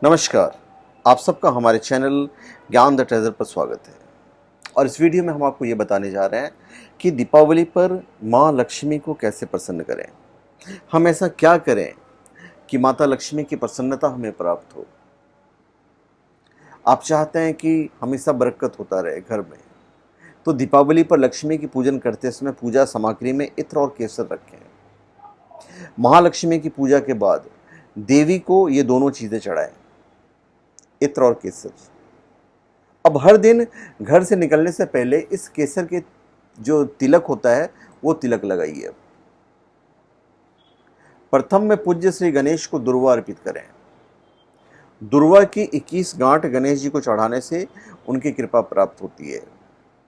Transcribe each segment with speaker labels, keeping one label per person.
Speaker 1: नमस्कार। आप सबका हमारे चैनल ज्ञान द ट्रेजर पर स्वागत है। और इस वीडियो में हम आपको ये बताने जा रहे हैं कि दीपावली पर माँ लक्ष्मी को कैसे प्रसन्न करें। हम ऐसा क्या करें कि माता लक्ष्मी की प्रसन्नता हमें प्राप्त हो। आप चाहते हैं कि हमेशा बरकत होता रहे घर में, तो दीपावली पर लक्ष्मी की पूजन करते समय पूजा सामग्री में इत्र और केसर रखें। महालक्ष्मी की पूजा के बाद देवी को ये दोनों चीज़ें चढ़ाएं, इत्र और केसर। अब हर दिन घर से निकलने से पहले इस केसर के जो तिलक होता है वो तिलक लगाइए। प्रथम में पूज्य श्री गणेश को दुर्वा अर्पित करें। दुर्वा की 21 गांठ गणेश जी को चढ़ाने से उनकी कृपा प्राप्त होती है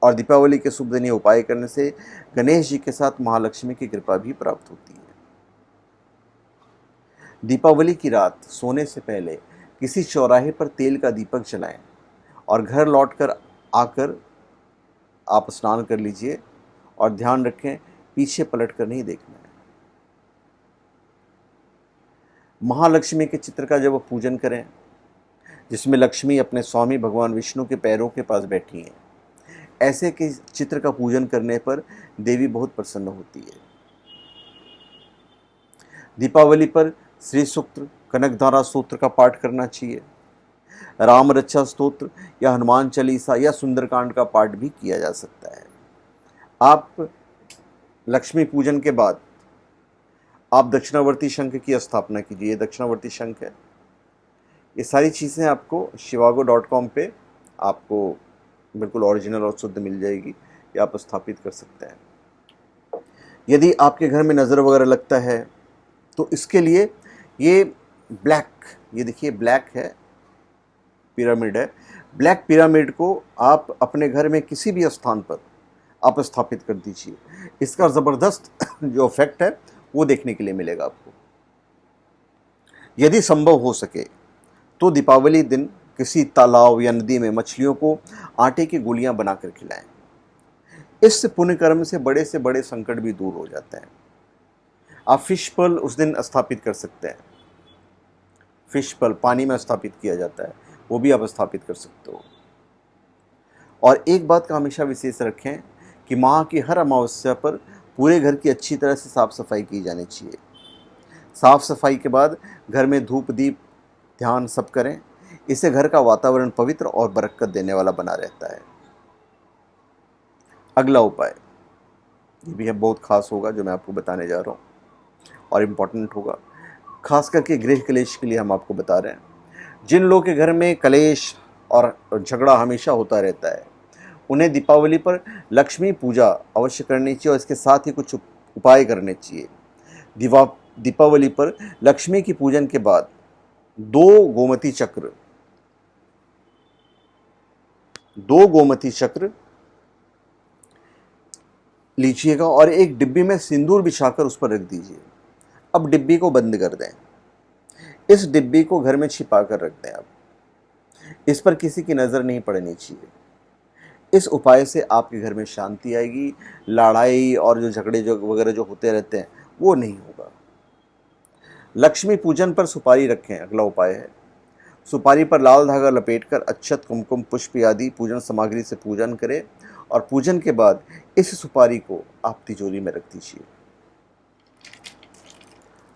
Speaker 1: और दीपावली के शुभ दिन ये उपाय करने से गणेश जी के साथ महालक्ष्मी की कृपा भी प्राप्त होती है। दीपावली की रात सोने से पहले किसी चौराहे पर तेल का दीपक जलाएं और घर लौटकर आकर आप स्नान कर लीजिए और ध्यान रखें पीछे पलट कर नहीं देखना है। महालक्ष्मी के चित्र का जब पूजन करें जिसमें लक्ष्मी अपने स्वामी भगवान विष्णु के पैरों के पास बैठी हैं, ऐसे के चित्र का पूजन करने पर देवी बहुत प्रसन्न होती है। दीपावली पर श्री सूक्त, कनकधारा सूत्र का पाठ करना चाहिए। राम रक्षा स्तोत्र या हनुमान चालीसा या सुंदरकांड का पाठ भी किया जा सकता है। आप लक्ष्मी पूजन के बाद आप दक्षिणावर्ती शंख की स्थापना कीजिए। ये दक्षिणावर्ती शंख है। ये सारी चीज़ें आपको shivago.com पे आपको बिल्कुल ओरिजिनल और शुद्ध मिल जाएगी। ये आप स्थापित कर सकते हैं। यदि आपके घर में नज़र वगैरह लगता है तो इसके लिए ये ब्लैक, ये देखिए ब्लैक है, पिरामिड है। ब्लैक पिरामिड को आप अपने घर में किसी भी स्थान पर आप स्थापित कर दीजिए। इसका ज़बरदस्त जो इफेक्ट है वो देखने के लिए मिलेगा आपको। यदि संभव हो सके तो दीपावली दिन किसी तालाब या नदी में मछलियों को आटे की गोलियां बनाकर खिलाएं। इस पुण्य कर्म से बड़े संकट भी दूर हो जाते हैं। आप फिश पर्ल उस दिन स्थापित कर सकते हैं। फिश पर्ल पानी में स्थापित किया जाता है, वो भी आप स्थापित कर सकते हो। और एक बात का हमेशा विशेष रखें कि माह की हर अमावस्या पर पूरे घर की अच्छी तरह से साफ सफाई की जानी चाहिए। साफ सफाई के बाद घर में धूप दीप ध्यान सब करें। इससे घर का वातावरण पवित्र और बरकत देने वाला बना रहता है। अगला उपाय ये भी है, बहुत खास होगा जो मैं आपको बताने जा रहा हूँ और इम्पोर्टेंट होगा। खास करके गृह क्लेश के लिए हम आपको बता रहे हैं। जिन लोगों के घर में क्लेश और झगड़ा हमेशा होता रहता है, उन्हें दीपावली पर लक्ष्मी पूजा अवश्य करनी चाहिए और इसके साथ ही कुछ उपाय करने चाहिए। दीपावली पर लक्ष्मी की पूजन के बाद 2 गोमती चक्र लीजिएगा और एक डिब्बी में सिंदूर बिछाकर उस पर रख दीजिए। अब डिब्बी को बंद कर दें। इस डिब्बी को घर में छिपा कर रख दें। आप इस पर किसी की नज़र नहीं पड़नी चाहिए। इस उपाय से आपके घर में शांति आएगी। लड़ाई और जो झगड़े जो वगैरह जो होते रहते हैं वो नहीं होगा। लक्ष्मी पूजन पर सुपारी रखें, अगला उपाय है। सुपारी पर लाल धागा लपेटकर अक्षत, कुमकुम, पुष्प आदि पूजन सामग्री से पूजन करें और पूजन के बाद इस सुपारी को आप तिजोरी में रख दीजिए।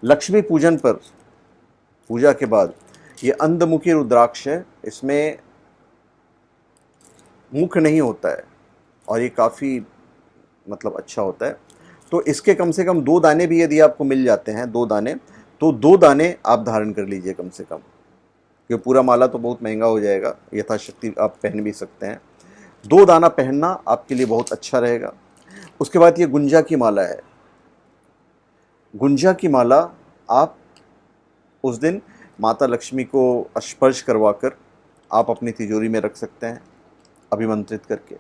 Speaker 1: लक्ष्मी पूजन पर पूजा के बाद ये अंधमुखी रुद्राक्ष है। इसमें मुख नहीं होता है और ये काफ़ी अच्छा होता है। तो इसके कम से कम 2 दाने भी यदि आपको मिल जाते हैं, 2 दाने, तो 2 दाने आप धारण कर लीजिए कम से कम, क्योंकि पूरा माला तो बहुत महंगा हो जाएगा। यथाशक्ति आप पहन भी सकते हैं। 2 दाना पहनना आपके लिए बहुत अच्छा रहेगा। उसके बाद ये गुंजा की माला है। गुंजा की माला आप उस दिन माता लक्ष्मी को स्पर्श करवाकर आप अपनी तिजोरी में रख सकते हैं, अभिमंत्रित करके।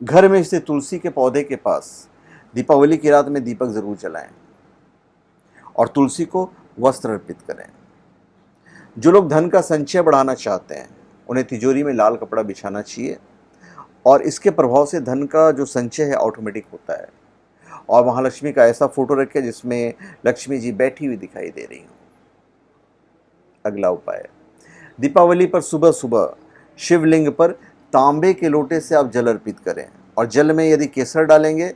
Speaker 1: घर में स्थित तुलसी के पौधे के पास दीपावली की रात में दीपक जरूर जलाएं और तुलसी को वस्त्र अर्पित करें। जो लोग धन का संचय बढ़ाना चाहते हैं उन्हें तिजोरी में लाल कपड़ा बिछाना चाहिए और इसके प्रभाव से धन का जो संचय है ऑटोमेटिक होता है। और महालक्ष्मी का ऐसा फोटो रखें जिसमें लक्ष्मी जी बैठी हुई दिखाई दे रही हो। अगला उपाय, दीपावली पर सुबह सुबह शिवलिंग पर तांबे के लोटे से आप जल अर्पित करें और जल में यदि केसर डालेंगे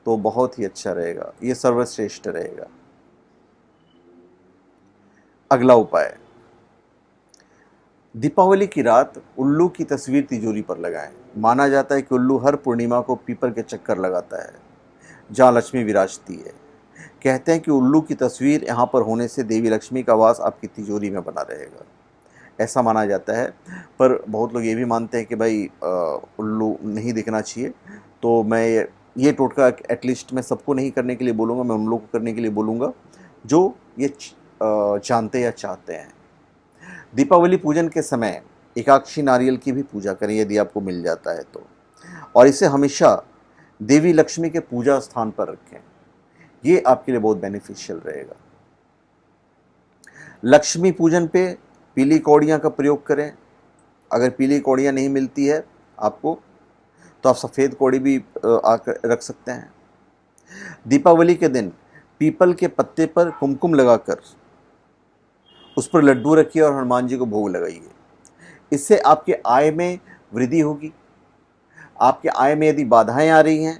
Speaker 1: तो बहुत ही अच्छा रहेगा, ये सर्वश्रेष्ठ रहेगा। अगला उपाय, दीपावली की रात उल्लू की तस्वीर तिजोरी पर लगाएं। माना जाता है कि उल्लू हर पूर्णिमा को पीपल के चक्कर लगाता है जहाँ लक्ष्मी विराजती है। कहते हैं कि उल्लू की तस्वीर यहाँ पर होने से देवी लक्ष्मी का वास आपकी तिजोरी में बना रहेगा, ऐसा माना जाता है। पर बहुत लोग ये भी मानते हैं कि भाई उल्लू नहीं दिखना चाहिए। तो मैं ये टोटका एटलीस्ट मैं सबको नहीं करने के लिए बोलूँगा, मैं उन लोगों को करने के लिए बोलूँगा जो ये जानते या चाहते हैं। दीपावली पूजन के समय एकाक्षी नारियल की भी पूजा करें यदि आपको मिल जाता है तो, और इसे हमेशा देवी लक्ष्मी के पूजा स्थान पर रखें, ये आपके लिए बहुत बेनिफिशियल रहेगा। लक्ष्मी पूजन पे पीली कौड़ियाँ का प्रयोग करें। अगर पीली कौड़ियाँ नहीं मिलती है आपको तो आप सफ़ेद कौड़ी भी आकर रख सकते हैं। दीपावली के दिन पीपल के पत्ते पर कुमकुम लगाकर उस पर लड्डू रखिए और हनुमान जी को भोग लगाइए। इससे आपके आय में वृद्धि होगी। आपके आय में यदि बाधाएं आ रही हैं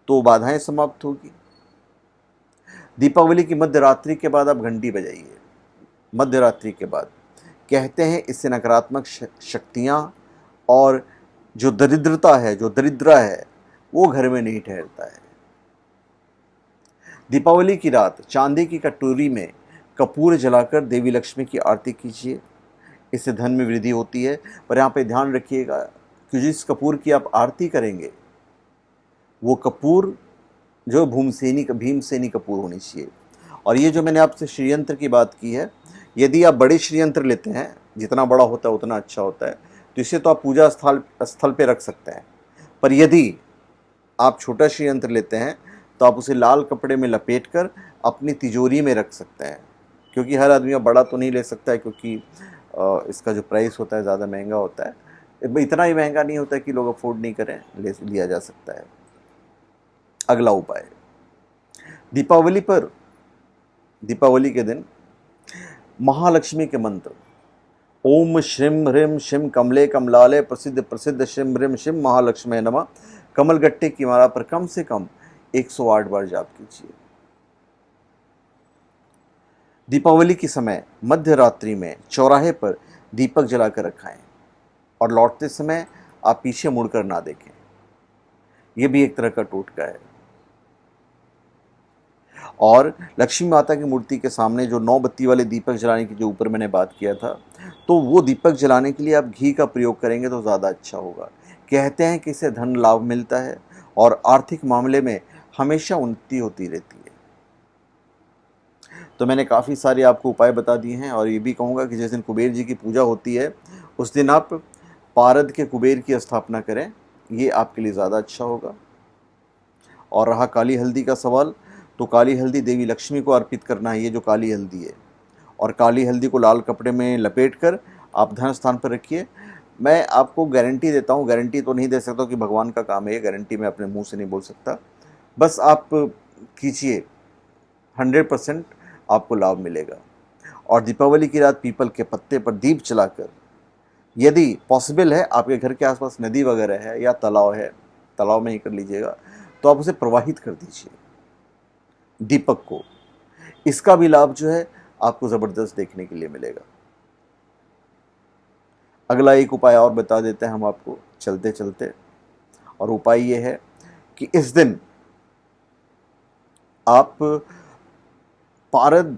Speaker 1: तो बाधाएं समाप्त होगी। दीपावली की मध्य रात्रि के बाद आप घंटी बजाइए, मध्य रात्रि के बाद। कहते हैं इससे नकारात्मक शक्तियाँ और जो दरिद्रता है, जो दरिद्रा है, वो घर में नहीं ठहरता है। दीपावली की रात चांदी की कटोरी में कपूर जलाकर देवी लक्ष्मी की आरती कीजिए, इससे धन में वृद्धि होती है। पर यहाँ पे ध्यान रखिएगा कि जिस कपूर की आप आरती करेंगे वो कपूर जो भीमसेनी कपूर होनी चाहिए। और ये जो मैंने आपसे श्रीयंत्र की बात की है, यदि आप बड़े श्रीयंत्र लेते हैं, जितना बड़ा होता है उतना अच्छा होता है, तो इसे तो आप पूजा स्थल पे रख सकते हैं। पर यदि आप छोटा श्रीयंत्र लेते हैं तो आप उसे लाल कपड़े में लपेट कर अपनी तिजोरी में रख सकते हैं, क्योंकि हर आदमी बड़ा तो नहीं ले सकता है, क्योंकि इसका जो प्राइस होता है ज़्यादा महंगा होता है। इतना ही महंगा नहीं होता है कि लोग अफोर्ड नहीं करें, लिया जा सकता है। अगला उपाय, दीपावली के दिन महालक्ष्मी के मंत्र ओम श्रीम ह्रीम शिम कमले कमलाले प्रसिद्ध प्रसिद्ध शिम ह्रीम शिम महालक्ष्मी नमः कमलगट्टे की माला पर कम से कम 108 बार जाप कीजिए। दीपावली के समय मध्य रात्रि में चौराहे पर दीपक जलाकर रखाएं और लौटते समय आप पीछे मुड़कर ना देखें। यह भी एक तरह का टोटका है। और लक्ष्मी माता की मूर्ति के सामने जो 9 बत्ती वाले दीपक जलाने की जो ऊपर मैंने बात किया था, तो वो दीपक जलाने के लिए आप घी का प्रयोग करेंगे तो ज़्यादा अच्छा होगा। कहते हैं कि इससे धन लाभ मिलता है और आर्थिक मामले में हमेशा उन्नति होती रहती है। तो मैंने काफ़ी सारे आपको उपाय बता दिए हैं, और ये भी कहूँगा कि जिस दिन कुबेर जी की पूजा होती है उस दिन आप पारद के कुबेर की स्थापना करें, ये आपके लिए ज़्यादा अच्छा होगा। और रहा काली हल्दी का सवाल, तो काली हल्दी देवी लक्ष्मी को अर्पित करना है, ये जो काली हल्दी है। और काली हल्दी को लाल कपड़े में लपेट कर आप धन स्थान पर रखिए। मैं आपको गारंटी देता हूँ, गारंटी तो नहीं दे सकता कि भगवान का काम है, गारंटी मैं अपने मुंह से नहीं बोल सकता, बस आप कीजिए, 100% आपको लाभ मिलेगा। और दीपावली की रात पीपल के पत्ते पर दीप जलाकर, यदि पॉसिबल है आपके घर के आसपास नदी वगैरह है या तालाब है, तालाब में ही कर लीजिएगा, तो आप उसे प्रवाहित कर दीजिए दीपक को। इसका भी लाभ जो है आपको ज़बरदस्त देखने के लिए मिलेगा। अगला एक उपाय और बता देते हैं हम आपको चलते चलते, और उपाय ये है कि इस दिन आप पारद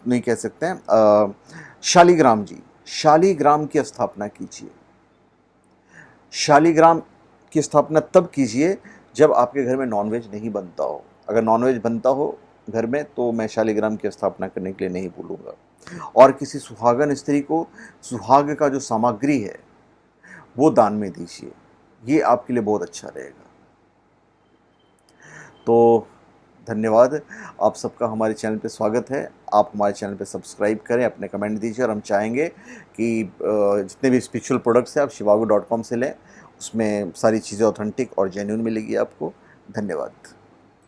Speaker 1: नहीं कह सकते हैं, शालिग्राम की स्थापना कीजिए। शालिग्राम की स्थापना तब कीजिए जब आपके घर में नॉनवेज नहीं बनता हो। अगर नॉनवेज बनता हो घर में तो मैं शालिग्राम की स्थापना करने के लिए नहीं बोलूँगा। और किसी सुहागन स्त्री को सुहाग का जो सामग्री है वो दान में दीजिए, ये आपके लिए बहुत अच्छा रहेगा। तो धन्यवाद, आप सबका हमारे चैनल पे स्वागत है। आप हमारे चैनल पे सब्सक्राइब करें, अपने कमेंट दीजिए, और हम चाहेंगे कि जितने भी स्पिरिचुअल प्रोडक्ट्स हैं आप shivago.com से लें, उसमें सारी चीज़ें ऑथेंटिक और जेन्युइन मिलेगी आपको। धन्यवाद।